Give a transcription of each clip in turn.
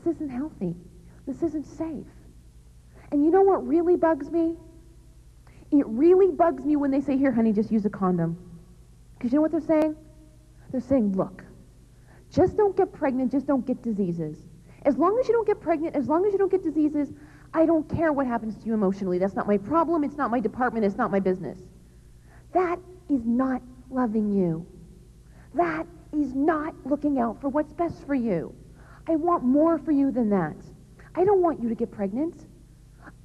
This isn't healthy. This isn't safe. And you know what really bugs me? It really bugs me when they say, here, honey, just use a condom. Because you know what they're saying? They're saying, look, just don't get pregnant, just don't get diseases. As long as you don't get pregnant, as long as you don't get diseases, I don't care what happens to you emotionally. That's not my problem, it's not my department, it's not my business. That is not loving you. That is not looking out for what's best for you. I want more for you than that. I don't want you to get pregnant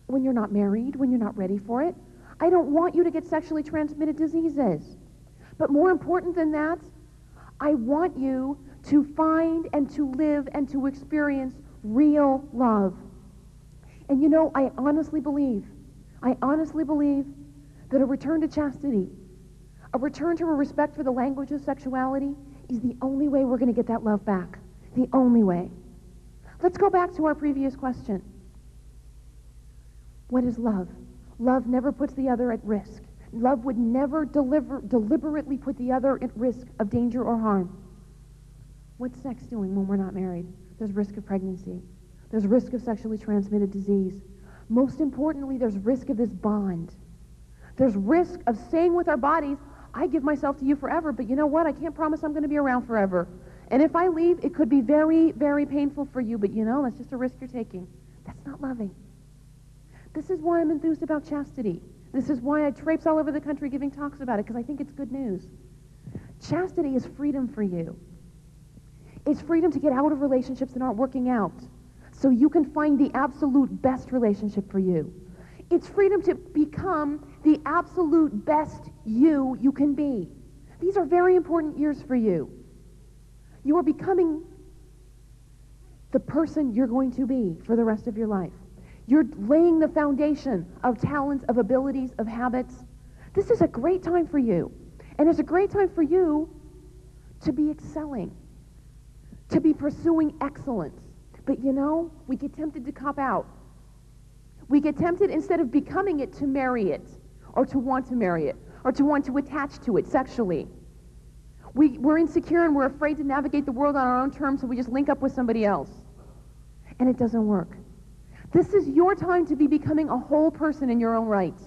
when you're not married, when you're not ready for it. I don't want you to get sexually transmitted diseases. But more important than that, I want you to find and to live and to experience real love. And you know, I honestly believe that a return to chastity, a return to a respect for the language of sexuality is the only way we're going to get that love back. The only way. Let's go back to our previous question. What is love? Love never puts the other at risk. Love would never deliberately put the other at risk of danger or harm. What's sex doing when we're not married? There's risk of pregnancy. There's risk of sexually transmitted disease. Most importantly, there's risk of this bond. There's risk of saying with our bodies, I give myself to you forever, but you know what? I can't promise I'm going to be around forever. And if I leave, it could be very, very painful for you, but you know, that's just a risk you're taking. That's not loving. This is why I'm enthused about chastity. This is why I traipse all over the country giving talks about it, because I think it's good news. Chastity is freedom for you. It's freedom to get out of relationships that aren't working out, so you can find the absolute best relationship for you. It's freedom to become the absolute best you can be. These are very important years for you. You are becoming the person you're going to be for the rest of your life. You're laying the foundation of talents, of abilities, of habits. This is a great time for you. And it's a great time for you to be excelling, to be pursuing excellence. But you know, we get tempted to cop out. We get tempted, instead of becoming it, to marry it, or to want to marry it, or to want to attach to it sexually. We're insecure and we're afraid to navigate the world on our own terms, so we just link up with somebody else. And it doesn't work. This is your time to be becoming a whole person in your own right,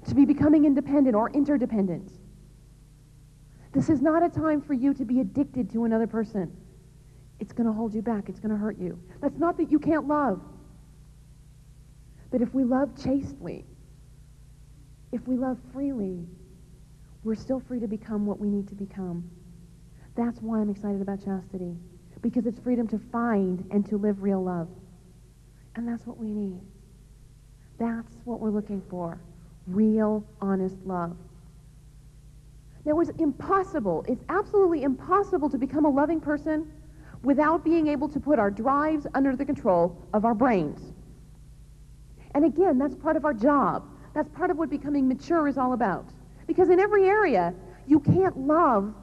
to be becoming independent or interdependent. This is not a time for you to be addicted to another person. It's going to hold you back. It's going to hurt you. That's not that you can't love. But if we love chastely, if we love freely, we're still free to become what we need to become. That's why I'm excited about chastity, because it's freedom to find and to live real love. And that's what we need. That's what we're looking for. Real, honest love. Now, it's impossible, it's absolutely impossible to become a loving person without being able to put our drives under the control of our brains. And again, that's part of our job. That's part of what becoming mature is all about. Because in every area, you can't love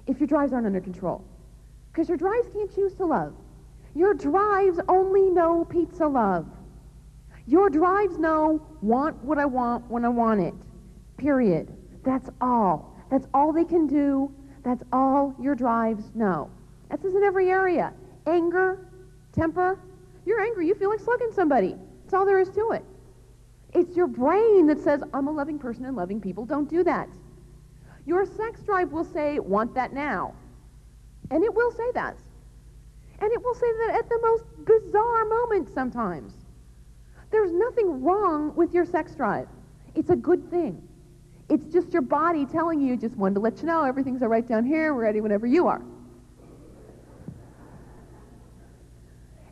if your drives aren't under control. Because your drives can't choose to love. Your drives only know pizza love. Your drives know want what I want when I want it. Period. That's all. That's all they can do. That's all your drives know. That's in every area. Anger, temper. You're angry. You feel like slugging somebody. That's all there is to it. It's your brain that says, I'm a loving person and loving people don't do that. Your sex drive will say, want that now. And it will say that. And it will say that at the most bizarre moments sometimes. There's nothing wrong with your sex drive. It's a good thing. It's just your body telling you, just wanted to let you know, everything's all right down here, we're ready whenever you are.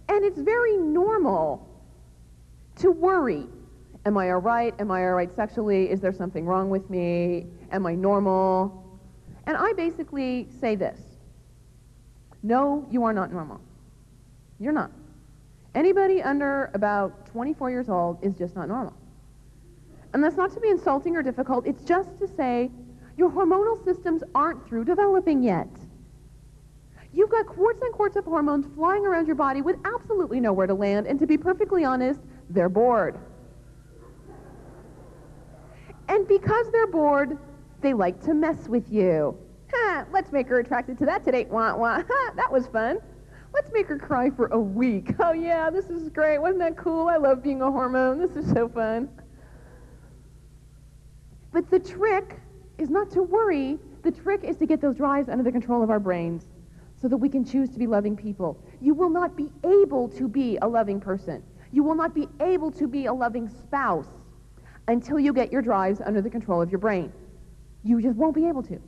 And it's very normal to worry. Am I all right? Am I all right sexually? Is there something wrong with me? Am I normal? And I basically say this. No, you are not normal. You're not. Anybody under about 24 years old is just not normal. And that's not to be insulting or difficult. It's just to say your hormonal systems aren't through developing yet. You've got quarts and quarts of hormones flying around your body with absolutely nowhere to land, and to be perfectly honest, they're bored. And because they're bored, they like to mess with you. Ha, let's make her attracted to that today. Wah, wah. Ha, that was fun. Let's make her cry for a week. Oh yeah, this is great. Wasn't that cool? I love being a hormone. This is so fun. But the trick is not to worry. The trick is to get those drives under the control of our brains so that we can choose to be loving people. You will not be able to be a loving person. You will not be able to be a loving spouse until you get your drives under the control of your brain. You just won't be able to.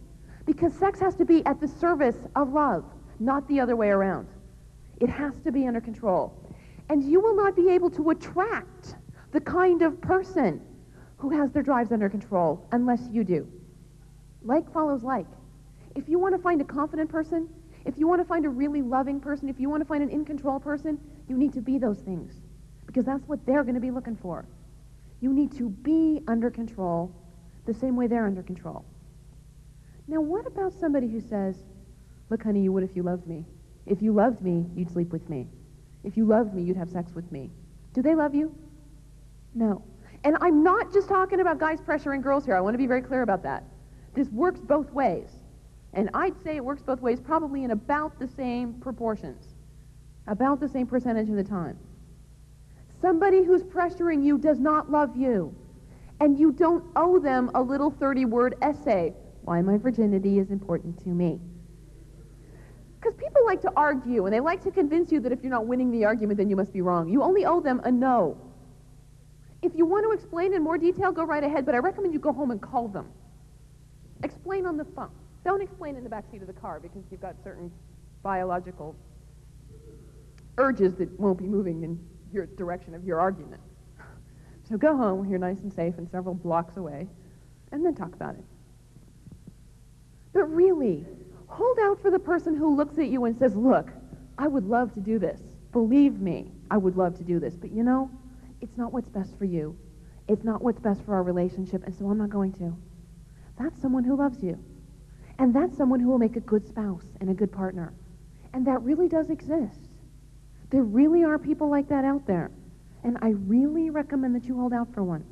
Because sex has to be at the service of love, not the other way around. It has to be under control. And you will not be able to attract the kind of person who has their drives under control unless you do. Like follows like. If you want to find a confident person, if you want to find a really loving person, if you want to find an in-control person, you need to be those things. Because that's what they're going to be looking for. You need to be under control the same way they're under control. Now, what about somebody who says, look, honey, you would if you loved me. If you loved me, you'd sleep with me. If you loved me, you'd have sex with me. Do they love you? No. And I'm not just talking about guys pressuring girls here. I want to be very clear about that. This works both ways. And I'd say it works both ways probably in about the same proportions, about the same percentage of the time. Somebody who's pressuring you does not love you. And you don't owe them a little 30-word essay, why my virginity is important to me. Because people like to argue, and they like to convince you that if you're not winning the argument, then you must be wrong. You only owe them a no. If you want to explain in more detail, go right ahead, but I recommend you go home and call them. Explain on the phone. Don't explain in the backseat of the car because you've got certain biological urges that won't be moving in your direction of your argument. So go home when you're nice and safe and several blocks away, and then talk about it. But really, hold out for the person who looks at you and says, look, I would love to do this. Believe me, I would love to do this. But you know, it's not what's best for you. It's not what's best for our relationship, and so I'm not going to. That's someone who loves you. And that's someone who will make a good spouse and a good partner. And that really does exist. There really are people like that out there. And I really recommend that you hold out for one.